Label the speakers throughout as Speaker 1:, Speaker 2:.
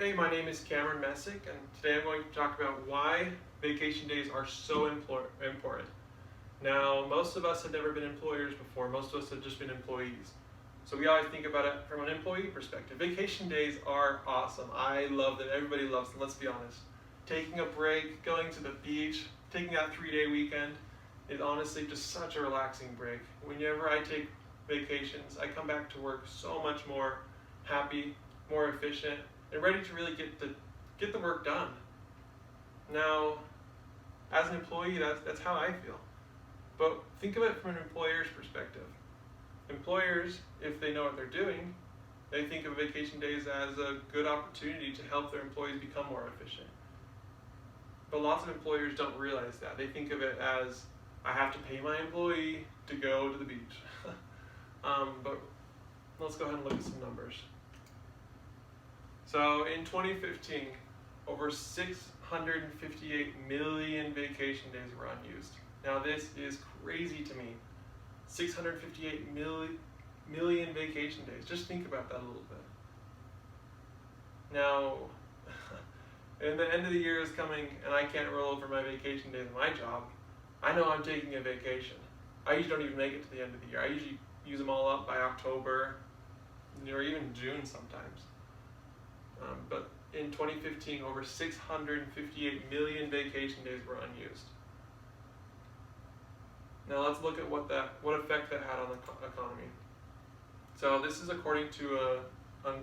Speaker 1: Hey, my name is Cameron Messick, and today I'm going to talk about why vacation days are so important. Now, most of us have never been employers before. Most of us have just been employees. So we always think about it from an employee perspective. Vacation days are awesome. I love them. Everybody loves them, let's be honest. Taking a break, going to the beach, taking that 3-day weekend is honestly just such a relaxing break. Whenever I take vacations, I come back to work so much more happy, more efficient, and ready to really get the work done. Now, as an employee, that's how I feel. But think of it from an employer's perspective. Employers, if they know what they're doing, they think of vacation days as a good opportunity to help their employees become more efficient. But lots of employers don't realize that. They think of it as, I have to pay my employee to go to the beach. But let's go ahead and look at some numbers. So in 2015, over 658 million vacation days were unused. Now this is crazy to me. 658 million vacation days. Just think about that a little bit. Now, and the end of the year is coming and I can't roll over my vacation days in my job. I know I'm taking a vacation. I usually don't even make it to the end of the year. I usually use them all up by October or even June sometimes. But in 2015, over 658 million vacation days were unused. Now let's look at what effect that had on the economy. So this is according to a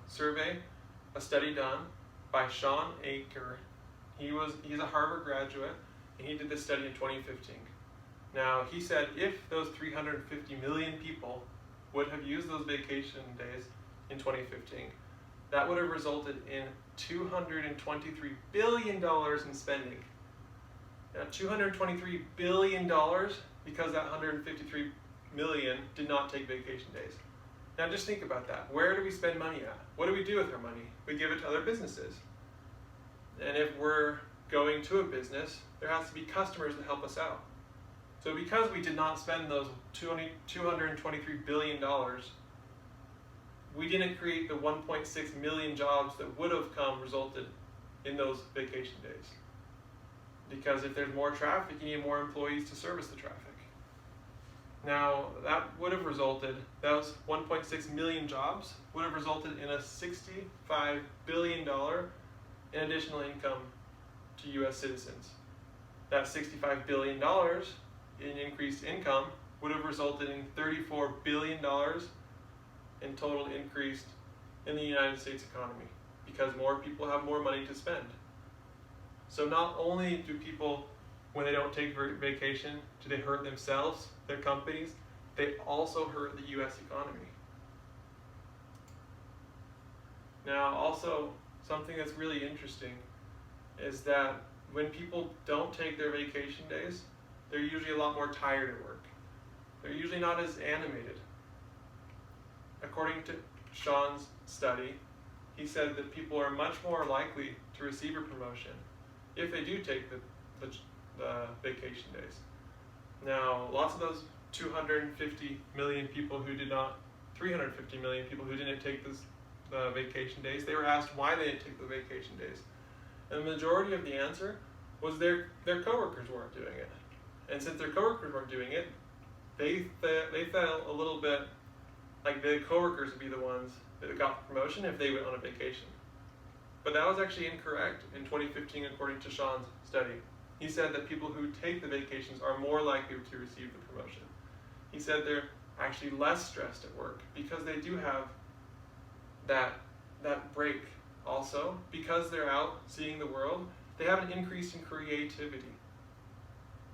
Speaker 1: survey, a study done by Sean Aker. He's a Harvard graduate, and he did this study in 2015. Now he said if those 350 million people would have used those vacation days in 2015, that would have resulted in $223 billion in spending. Now, $223 billion because that 153 million did not take vacation days. Now just think about that. Where do we spend money at? What do we do with our money? We give it to other businesses. And if we're going to a business, there has to be customers that help us out. So because we did not spend those $223 billion, we didn't create the 1.6 million jobs that would have resulted in those vacation days. Because if there's more traffic, you need more employees to service the traffic. Now, that would have resulted, those 1.6 million jobs would have resulted in a $65 billion in additional income to U.S. citizens. That $65 billion in increased income would have resulted in $34 billion in total increase in the United States economy because more people have more money to spend. So not only do people, when they don't take vacation, do they hurt themselves, their companies, they also hurt the U.S. economy. Now also, something that's really interesting is that when people don't take their vacation days, they're usually a lot more tired at work. They're usually not as animated. According to Sean's study, he said that people are much more likely to receive a promotion if they do take the vacation days. Now, lots of those 250 million people who did not, 350 million people who didn't take the vacation days, they were asked why they didn't take the vacation days. And the majority of the answer was their coworkers weren't doing it. And since their coworkers weren't doing it, they felt a little bit like the coworkers would be the ones that got the promotion if they went on a vacation. But that was actually incorrect in 2015 according to Sean's study. He said that people who take the vacations are more likely to receive the promotion. He said they're actually less stressed at work because they do have that break. Also, because they're out seeing the world, they have an increase in creativity.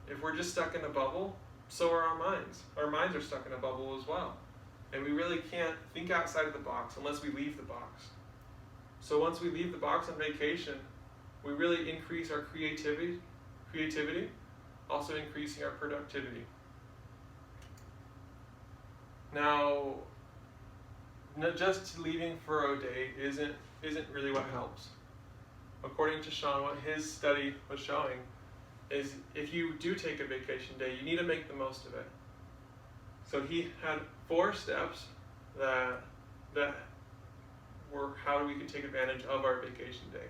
Speaker 1: If we're just stuck in a bubble, so are our minds. Our minds are stuck in a bubble as well. And we really can't think outside of the box unless we leave the box. So once we leave the box on vacation, we really increase our creativity, also increasing our productivity. Now, not just leaving for a day isn't really what helps. According to Sean, what his study was showing is if you do take a vacation day, you need to make the most of it. So he had 4 steps that how we can take advantage of our vacation day.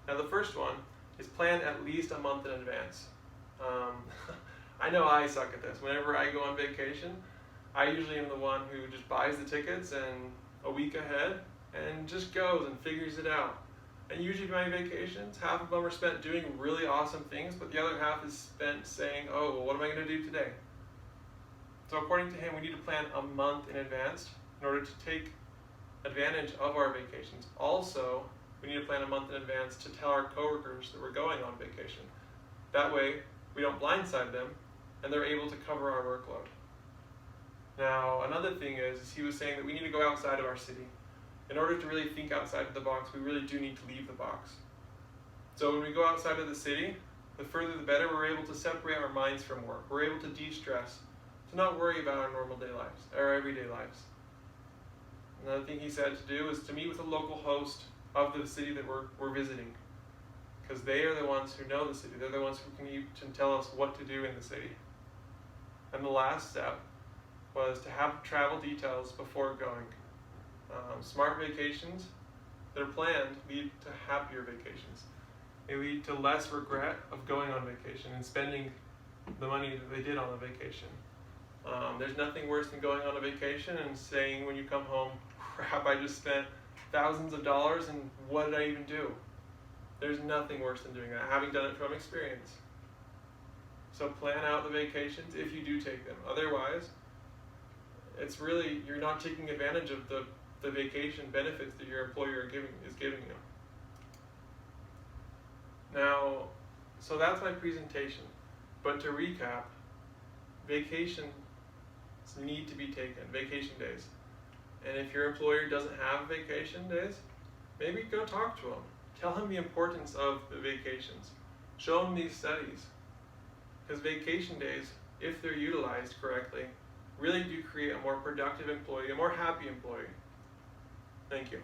Speaker 1: Now the first one is plan at least a month in advance. I know I suck at this. Whenever I go on vacation, I usually am the one who just buys the tickets and a week ahead and just goes and figures it out. And usually my vacations, half of them are spent doing really awesome things, but the other half is spent saying, oh, well, what am I going to do today? So according to him, we need to plan a month in advance in order to take advantage of our vacations. Also, we need to plan a month in advance to tell our coworkers that we're going on vacation. That way, we don't blindside them, and they're able to cover our workload. Now, another thing is he was saying that we need to go outside of our city. In order to really think outside of the box, we really do need to leave the box. So when we go outside of the city, the further the better, we're able to separate our minds from work. We're able to de-stress, to not worry about our normal day lives, our everyday lives. Another thing he said to do is to meet with a local host of the city that we're visiting, because they are the ones who know the city. They're the ones who can tell us what to do in the city. And the last step was to have travel details before going. Smart vacations that are planned lead to happier vacations. They lead to less regret of going on vacation and spending the money that they did on the vacation. There's nothing worse than going on a vacation and saying when you come home, crap, I just spent thousands of dollars and what did I even do? There's nothing worse than doing that, having done it from experience. So plan out the vacations if you do take them. Otherwise, it's really, you're not taking advantage of the vacation benefits that your employer is giving you. Now, so that's my presentation. But to recap, vacations need to be taken, vacation days. And if your employer doesn't have vacation days, maybe go talk to him. Tell him the importance of the vacations. Show him these studies. Because vacation days, if they're utilized correctly, really do create a more productive employee, a more happy employee. Thank you.